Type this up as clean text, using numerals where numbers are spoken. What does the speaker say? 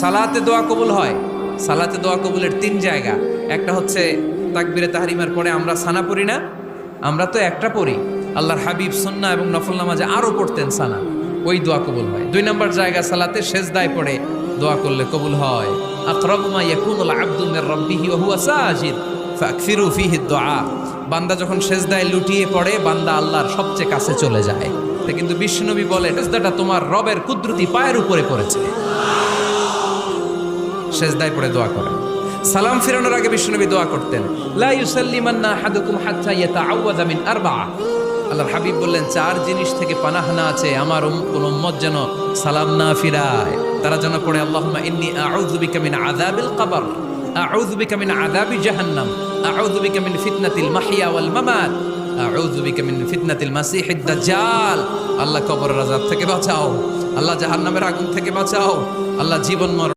সালাতে দোয়া কবুল হয়। সালাতে দোয়া কবুলের তিন জায়গা। একটা হচ্ছে তাকবীরে তাহরিমার পরে আমরা সানা পড়ি না, আমরা তো একটা পড়ি, আল্লাহর হাবিব সুন্নাহ এবং নফল নামাজে আরো পড়তেন সানা, ওই দোয়া কবুল হয়। দুই নম্বর জায়গা সালাতে সেজদায় পড়ে দোয়া করলে কবুল হয়। আকরাবু মা ইয়াকুনুল আবদু মির রাব্বিহি ওয়া হুয়া সাজিদ ফাকসিরু ফীহি দুআ। বান্দা যখন সেজদায় লুটিয়ে পড়ে বান্দা আল্লাহর সবচেয়ে কাছে চলে যায়। তা কিন্তু বিশ্বনবী বলে সেজদাটা তোমার রবের কুদরতি পায়ের উপরে পড়েছে। সেজদায় পড়ে দোয়া করেন। সালাম ফিরানোর আগে বিশ্বনবী দোয়া করতেন, লা ইউসাল্লিমান্না আহাদুকুম হাত্তা ইয়াতাআওয়াযা মিন আরবা'a। আল্লাহর হাবিব বললেন, চার জিনিস থেকে পানাহ না আছে আমার কোন উম্মত যেন সালাম না ফিরায়। তারা যেন পড়ে, আল্লাহুম্মা ইন্নী আউযু বিকা মিন আযাবিল কবর, আউযু বিকা মিন আযাবি জাহান্নাম, আউযু বিকা মিন ফিতনাতিল মাহইয়া ওয়াল মামাত, আউযু বিকা মিন ফিতনাতিল মাসিহিদ দাজ্জাল। আল্লাহ কবরের আযাব থেকে বাঁচাও, আল্লাহ জাহান্নামের আগুন থেকে বাঁচাও, আল্লাহ জীবন